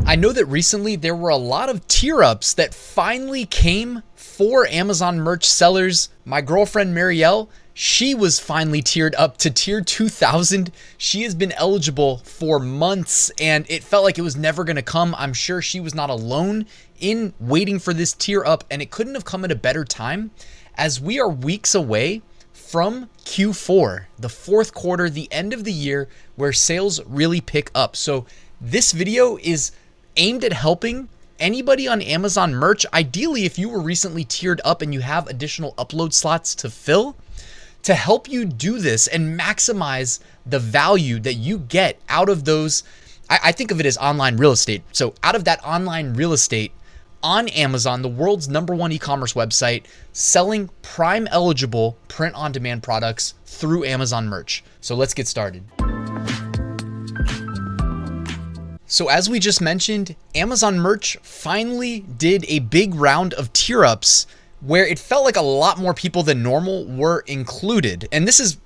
I know that recently there were a lot of tier ups that finally came for Amazon merch sellers. My girlfriend Marielle, she was finally tiered up to tier 2000. She has been eligible for months and it felt like it was never going to come. I'm sure she was not alone in waiting for this tier up, and it couldn't have come at a better time as we are weeks away from Q4, the fourth quarter, the end of the year where sales really pick up. So this video is aimed at helping anybody on Amazon merch. Ideally, if you were recently tiered up and you have additional upload slots to fill, to help you do this and maximize the value that you get out of those. I think of it as online real estate. So out of that online real estate on Amazon, the world's #1 e-commerce website, selling Prime eligible print on demand products through Amazon merch. So let's get started. So as we just mentioned, Amazon merch finally did a big round of tier ups where it felt like a lot more people than normal were included. And this is,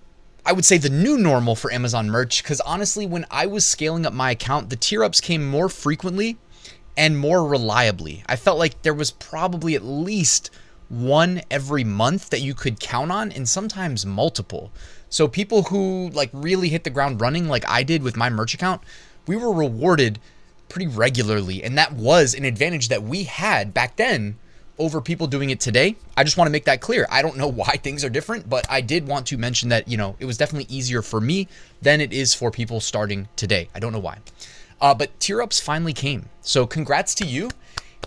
I would say, the new normal for Amazon merch, because honestly, when I was scaling up my account, the tier ups came more frequently and more reliably. I felt like there was probably at least one every month that you could count on, and sometimes multiple. So people who like really hit the ground running like I did with my merch account, we were rewarded pretty regularly. And that was an advantage that we had back then over people doing it today. I just want to make that clear. I don't know why things are different, but I did want to mention that, it was definitely easier for me than it is for people starting today. I don't know why. But tier ups finally came. So congrats to you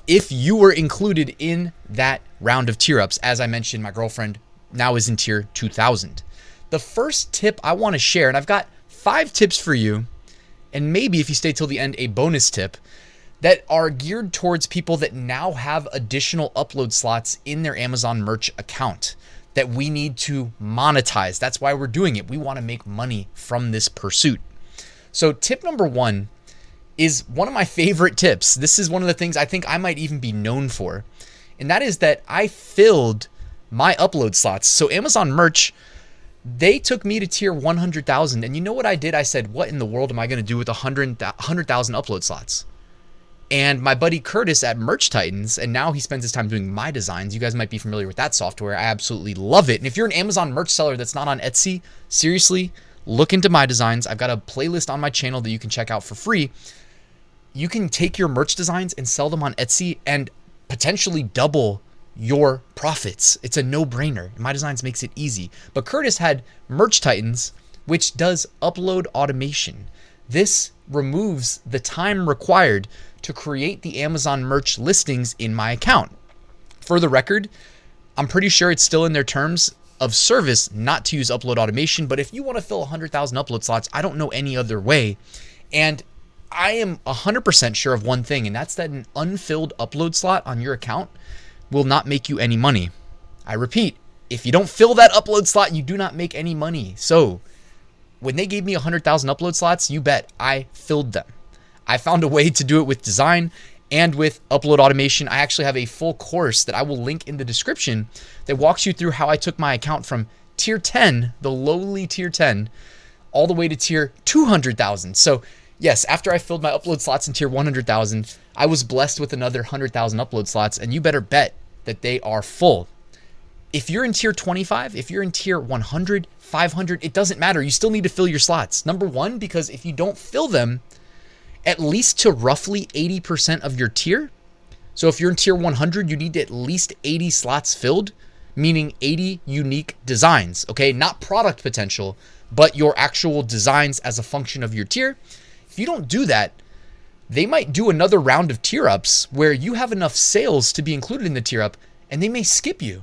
if you were included in that round of tier ups. As I mentioned, my girlfriend now is in tier 2000. The first tip I want to share, and I've got 5 tips for you, and maybe if you stay till the end, a bonus tip that are geared towards people that now have additional upload slots in their Amazon merch account that we need to monetize. That's why we're doing it. We want to make money from this pursuit. So tip number 1 is one of my favorite tips. This is one of the things I think I might even be known for. And that is that I filled my upload slots. So Amazon merch, they took me to tier 100,000. And you know what I did? I said, what in the world am I going to do with 100,000 upload slots? And my buddy Curtis at Merch Titans, and now he spends his time doing MyDesigns. You guys might be familiar with that software. I absolutely love it. And if you're an Amazon merch seller that's not on Etsy, seriously, look into MyDesigns. I've got a playlist on my channel that you can check out for free. You can take your merch designs and sell them on Etsy and potentially double your profits. It's a no-brainer. MyDesigns makes it easy. But Curtis had Merch Titans, which does upload automation. This removes the time required to create the Amazon merch listings in my account. For the record, I'm pretty sure it's still in their terms of service not to use upload automation, but if you want to fill 100,000 upload slots, I don't know any other way. And I am 100% sure of one thing, and that's that an unfilled upload slot on your account will not make you any money. I repeat, if you don't fill that upload slot, you do not make any money. So when they gave me 100,000 upload slots, you bet I filled them. I found a way to do it with design and with upload automation. I actually have a full course that I will link in the description that walks you through how I took my account from tier 10, the lowly tier 10, all the way to tier 200,000. So yes, after I filled my upload slots in tier 100,000, I was blessed with another 100,000 upload slots, and you better bet that they are full. If you're in tier 25, if you're in tier 100, 500, it doesn't matter. You still need to fill your slots. Number 1, because if you don't fill them at least to roughly 80% of your tier, so if you're in tier 100, you need at least 80 slots filled, meaning 80 unique designs, okay? Not product potential, but your actual designs as a function of your tier. If you don't do that, they might do another round of tier ups where you have enough sales to be included in the tier up, and they may skip you.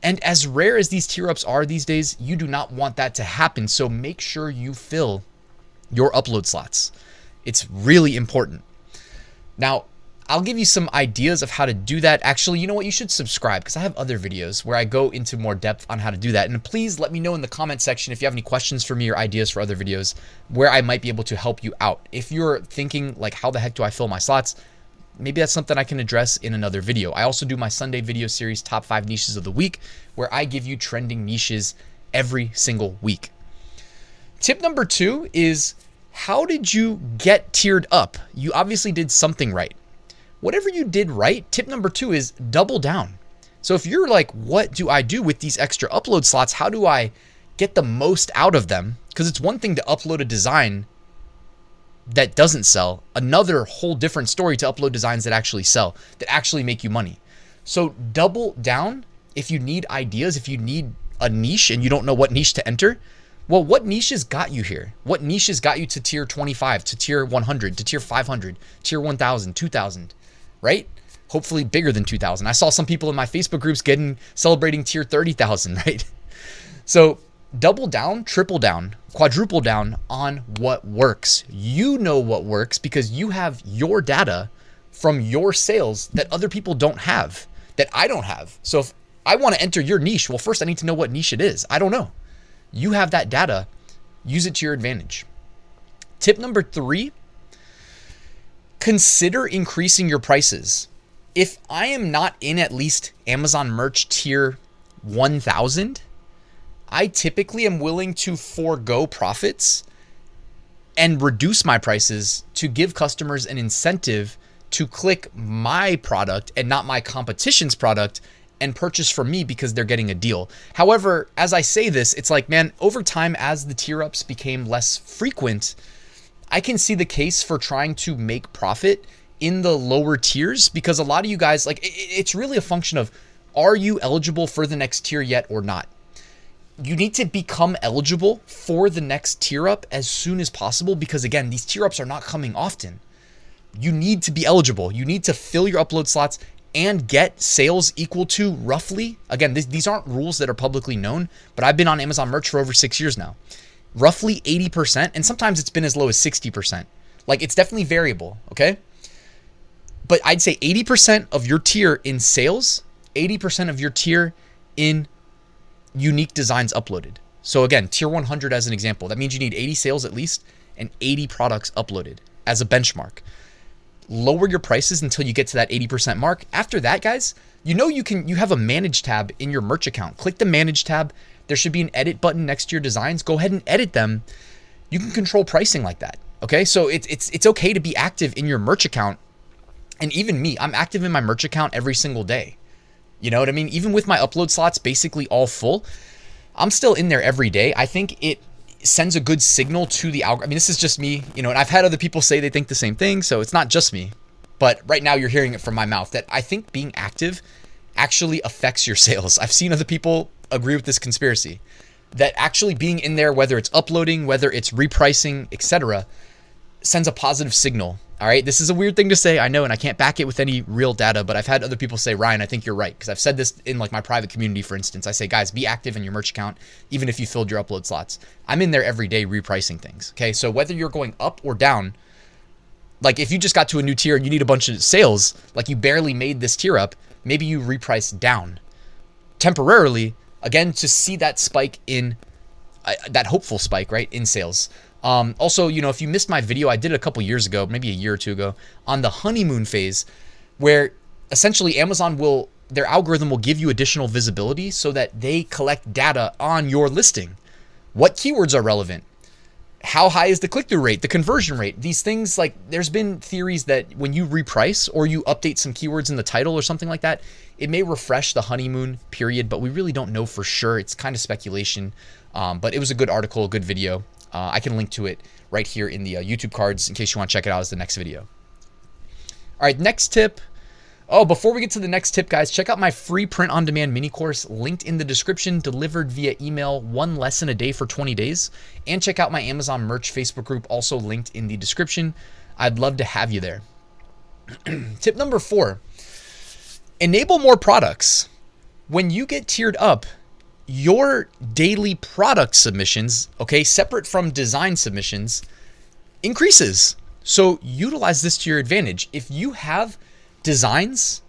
And as rare as these tier ups are these days, you do not want that to happen. So make sure you fill your upload slots. It's really important. Now, I'll give you some ideas of how to do that. Actually, you know what? You should subscribe because I have other videos where I go into more depth on how to do that. And please let me know in the comment section if you have any questions for me or ideas for other videos where I might be able to help you out. If you're thinking like, how the heck do I fill my slots? Maybe that's something I can address in another video. I also do my Sunday video series, Top 5 Niches of the Week, where I give you trending niches every single week. Tip number 2 is how did you get tiered up? You obviously did something right. Whatever you did right, tip number 2 is double down. So if you're like, what do I do with these extra upload slots? How do I get the most out of them? Because it's one thing to upload a design that doesn't sell, another whole different story to upload designs that actually sell, that actually make you money. So double down. If you need ideas, if you need a niche and you don't know what niche to enter, well, what niches got you here? What niches got you to tier 25, to tier 100, to tier 500, tier 1000, 2000, right? Hopefully bigger than 2000. I saw some people in my Facebook groups celebrating tier 30,000, right? So double down, triple down, quadruple down on what works. You know what works because you have your data from your sales that other people don't have, that I don't have. So if I want to enter your niche, well, first I need to know what niche it is. I don't know. You have that data. Use it to your advantage. Tip number 3, consider increasing your prices. If I am not in at least Amazon merch tier 1000, I typically am willing to forego profits and reduce my prices to give customers an incentive to click my product and not my competition's product and purchase from me because they're getting a deal. However, as I say this, it's like, man, over time, as the tier ups became less frequent, I can see the case for trying to make profit in the lower tiers because a lot of you guys, like, it's really a function of, are you eligible for the next tier yet or not? You need to become eligible for the next tier up as soon as possible because, again, these tier ups are not coming often. You need to be eligible. You need to fill your upload slots and get sales equal to roughly, again, these aren't rules that are publicly known, but I've been on Amazon merch for over 6 years now, roughly 80%, and sometimes it's been as low as 60%. Like, it's definitely variable, okay? But I'd say 80% of your tier in sales, 80% of your tier in unique designs uploaded. So again, tier 100 as an example, that means you need 80 sales at least and 80 products uploaded as a benchmark. Lower your prices until you get to that 80% mark. After that, guys, you have a manage tab in your merch account. Click the manage tab. There should be an edit button next to your designs. Go ahead and edit them. You can control pricing like that. Okay. So it's okay to be active in your merch account. And even me, I'm active in my merch account every single day. You know what I mean? Even with my upload slots basically all full, I'm still in there every day. I think it sends a good signal to the algorithm. I mean, this is just me, and I've had other people say they think the same thing, so it's not just me. But right now you're hearing it from my mouth that I think being active actually affects your sales. I've seen other people agree with this conspiracy that actually being in there, whether it's uploading, whether it's repricing, etc., sends a positive signal. All right. This is a weird thing to say, I know, and I can't back it with any real data, but I've had other people say, Ryan, I think you're right. Because I've said this in like my private community, for instance. I say, guys, be active in your merch account, even if you filled your upload slots. I'm in there every day repricing things. Okay. So whether you're going up or down, like if you just got to a new tier and you need a bunch of sales, like you barely made this tier up, maybe you reprice down temporarily, again, to see that spike in that hopeful spike, right, in sales. Also, if you missed my video, I did it a couple years ago, maybe a year or two ago, on the honeymoon phase, where essentially Amazon their algorithm will give you additional visibility so that they collect data on your listing. What keywords are relevant? How high is the click-through rate, the conversion rate? These things, like, there's been theories that when you reprice or you update some keywords in the title or something like that, it may refresh the honeymoon period, but we really don't know for sure. It's kind of speculation, but it was a good article, a good video. I can link to it right here in the YouTube cards in case you want to check it out as the next video. All right, next tip. Oh, before we get to the next tip, guys, check out my free print-on-demand mini course linked in the description, delivered via email, 1 lesson a day for 20 days. And check out my Amazon merch Facebook group, also linked in the description. I'd love to have you there. Tip number 4, enable more products. When you get tiered up, your daily product submissions, okay, separate from design submissions, increases. So utilize this to your advantage. If you have designs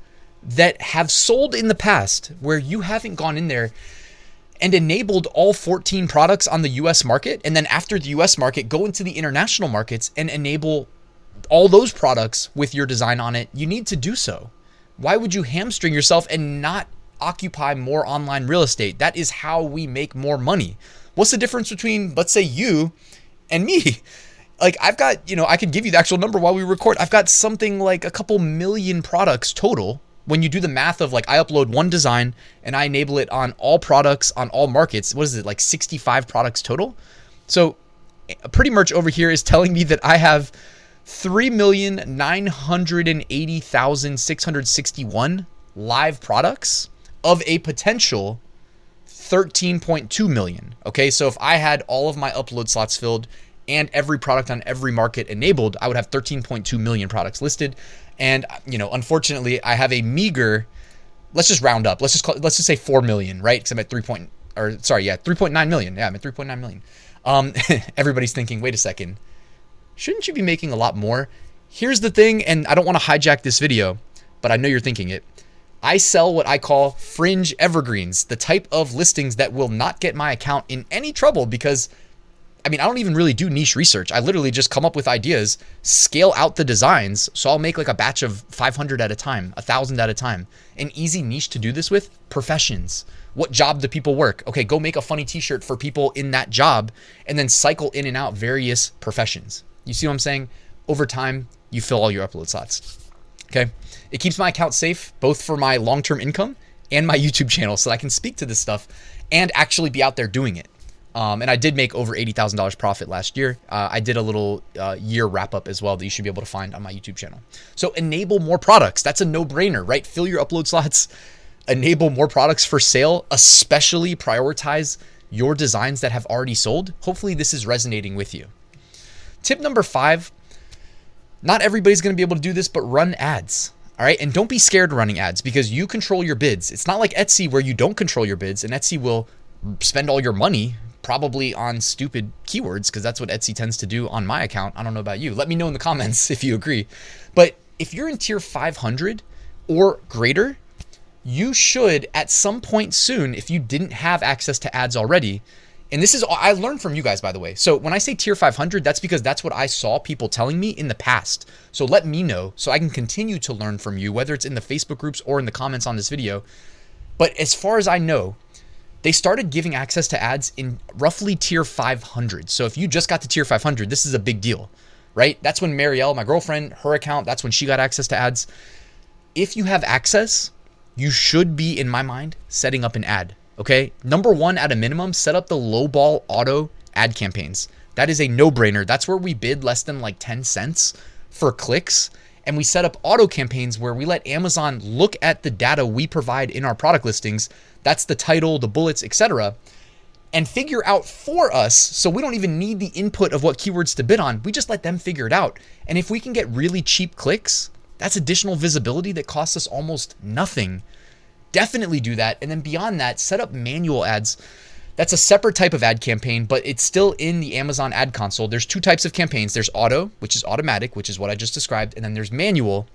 that have sold in the past where you haven't gone in there and enabled all 14 products on the US market, and then after the US market, go into the international markets and enable all those products with your design on it, you need to do so. Why would you hamstring yourself and not occupy more online real estate? That is how we make more money. What's the difference between, let's say, you and me? Like I've got, I could give you the actual number while we record. I've got something like a couple million products total. When you do the math of like I upload one design and I enable it on all products on all markets, what is it, like 65 products total? So Pretty Merch over here is telling me that I have 3,980,661 live products of a potential 13.2 million. Okay, so if I had all of my upload slots filled and every product on every market enabled, I would have 13.2 million products listed. And unfortunately, I have a meager, let's just round up. Let's just say 4 million, right? Because I'm at 3.9 million. Yeah, I'm at 3.9 million. Everybody's thinking, wait a second, shouldn't you be making a lot more? Here's the thing, and I don't want to hijack this video, but I know you're thinking it. I sell what I call fringe evergreens, the type of listings that will not get my account in any trouble because I don't even really do niche research. I literally just come up with ideas, scale out the designs. So I'll make like a batch of 500 at a time, 1,000 at a time. An easy niche to do this with: professions. What job do people work? Okay, go make a funny t-shirt for people in that job and then cycle in and out various professions. You see what I'm saying? Over time, you fill all your upload slots. Okay. It keeps my account safe, both for my long-term income and my YouTube channel, so I can speak to this stuff and actually be out there doing it. And I did make over $80,000 profit last year. I did a little year wrap up as well that you should be able to find on my YouTube channel. So enable more products. That's a no-brainer, right? Fill your upload slots, enable more products for sale, especially prioritize your designs that have already sold. Hopefully this is resonating with you. Tip number 5, not everybody's going to be able to do this, but run ads. All right. And don't be scared running ads because you control your bids. It's not like Etsy where you don't control your bids, and Etsy will spend all your money probably on stupid keywords because that's what Etsy tends to do on my account. I don't know about you. Let me know in the comments if you agree. But if you're in tier 500 or greater, you should at some point soon, if you didn't have access to ads already, and this is, I learned from you guys, by the way. So when I say tier 500, that's because that's what I saw people telling me in the past. So let me know so I can continue to learn from you, whether it's in the Facebook groups or in the comments on this video. But as far as I know, they started giving access to ads in roughly tier 500. So if you just got to tier 500, this is a big deal, right? That's when Marielle, my girlfriend, her account, that's when she got access to ads. If you have access, you should be, in my mind, setting up an ad. Okay, number 1 at a minimum, set up the lowball auto ad campaigns. That is a no-brainer. That's where we bid less than like 10 cents for clicks. And we set up auto campaigns where we let Amazon look at the data we provide in our product listings. That's the title, the bullets, etc. And figure out for us, so we don't even need the input of what keywords to bid on. We just let them figure it out. And if we can get really cheap clicks, that's additional visibility that costs us almost nothing. Definitely do that. And then beyond that, set up manual ads. That's a separate type of ad campaign, but it's still in the Amazon ad console. There's 2 types of campaigns. There's auto, which is automatic, which is what I just described. And then there's manual,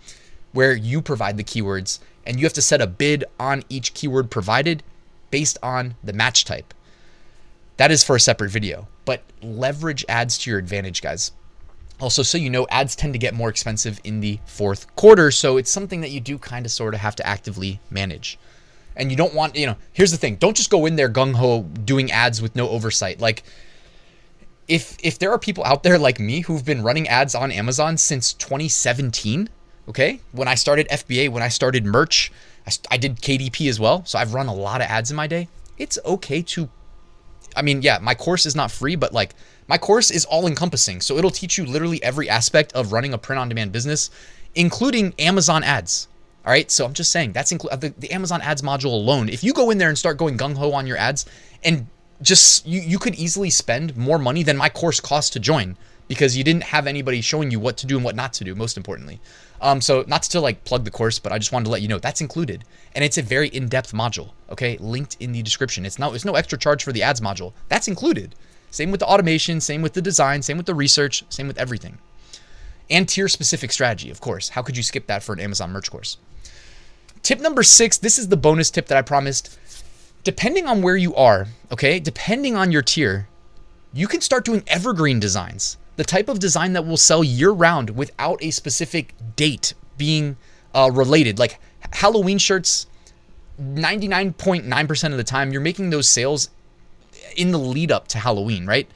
where you provide the keywords and you have to set a bid on each keyword provided based on the match type. That is for a separate video, but leverage ads to your advantage, guys. Also, so you know, ads tend to get more expensive in the 4th quarter. So it's something that you do kind of sort of have to actively manage. And you don't want, here's the thing. Don't just go in there gung-ho doing ads with no oversight. Like if there are people out there like me who've been running ads on Amazon since 2017, okay? When I started FBA, when I started merch, I did KDP as well. So I've run a lot of ads in my day. It's okay to, yeah, my course is not free, but like my course is all encompassing. So it'll teach you literally every aspect of running a print-on-demand business, including Amazon ads. All right, so I'm just saying that's the Amazon ads module alone. If you go in there and start going gung-ho on your ads, and just you could easily spend more money than my course cost to join because you didn't have anybody showing you what to do and what not to do, most importantly. So not to like plug the course, but I just wanted to let you know that's included. And it's a very in-depth module, okay? Linked in the description. It's no extra charge for the ads module. That's included. Same with the automation, same with the design, same with the research, same with everything. And tier-specific strategy, of course. How could you skip that for an Amazon merch course? Tip number 6, this is the bonus tip that I promised. Depending on where you are, okay, depending on your tier, you can start doing evergreen designs. The type of design that will sell year-round without a specific date being related. Like Halloween shirts, 99.9% of the time, you're making those sales in the lead up to Halloween, right?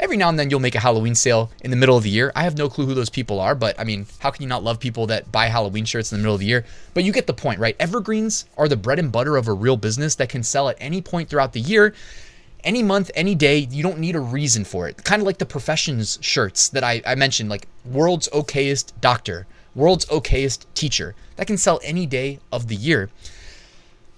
Every now and then you'll make a Halloween sale in the middle of the year. I have no clue who those people are, but I mean, how can you not love people that buy Halloween shirts in the middle of the year? But you get the point, right? Evergreens are the bread and butter of a real business that can sell at any point throughout the year, any month, any day. You don't need a reason for it. Kind of like the professions shirts that I mentioned, like world's okayest doctor, world's okayest teacher. That can sell any day of the year.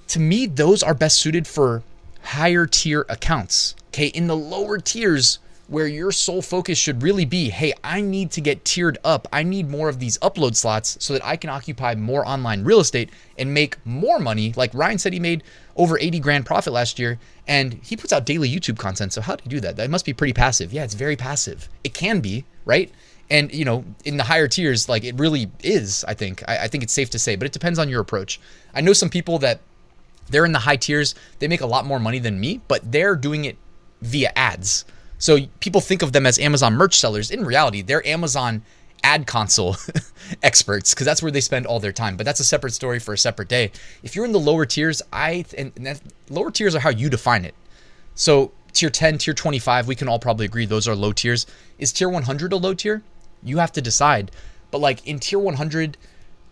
To me, those are best suited for higher tier accounts. Okay, in the lower tiers, where your sole focus should really be, hey, I need to get tiered up. I need more of these upload slots so that I can occupy more online real estate and make more money. Like Ryan said, he made over 80 grand profit last year, and he puts out daily YouTube content. So how do you do that? That must be pretty passive. Yeah, it's very passive. It can be, right? And you know, in the higher tiers, like it really is, I think it's safe to say, but it depends on your approach. I know some people that they're in the high tiers, they make a lot more money than me, but they're doing it via ads. So people think of them as Amazon merch sellers. In reality, they're Amazon ad console experts, because that's where they spend all their time. But that's a separate story for a separate day. If you're in the lower tiers, lower tiers are how you define it. So tier 10, tier 25, we can all probably agree those are low tiers. Is tier 100 a low tier? You have to decide. But like in tier 100,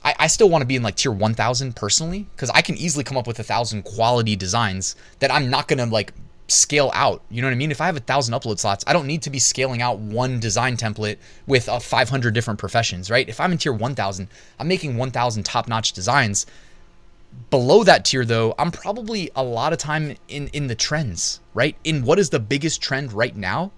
I still want to be in like tier 1000 personally, because I can easily come up with 1,000 quality designs that I'm not going to like scale out. You know what I mean? If I have 1,000 upload slots, I don't need to be scaling out one design template with 500 different professions, right? If I'm in tier 1000, I'm making 1,000 top-notch designs. Below that tier though, I'm probably a lot of time in the trends, right? In what is the biggest trend right now?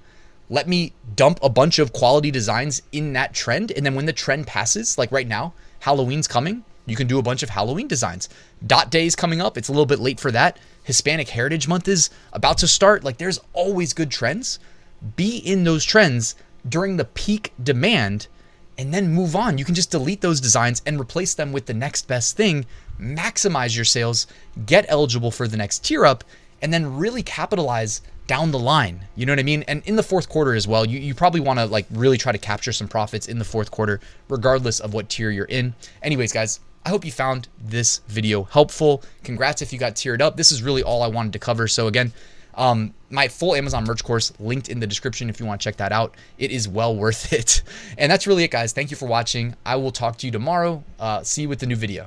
Let me dump a bunch of quality designs in that trend. And then when the trend passes, like right now, Halloween's coming, you can do a bunch of Halloween designs. Dot Day is coming up. It's a little bit late for that. Hispanic Heritage Month is about to start. Like there's always good trends. Be in those trends during the peak demand and then move on. You can just delete those designs and replace them with the next best thing, maximize your sales, get eligible for the next tier up, and then really capitalize down the line. You know what I mean? And in the fourth quarter as well, you probably want to like really try to capture some profits in the fourth quarter, regardless of what tier you're in. Anyways, guys, I hope you found this video helpful. Congrats if you got tiered up. This is really all I wanted to cover. So again, my full Amazon merch course linked in the description if you want to check that out. It is well worth it. And that's really it, guys. Thank you for watching. I will talk to you tomorrow. See you with the new video.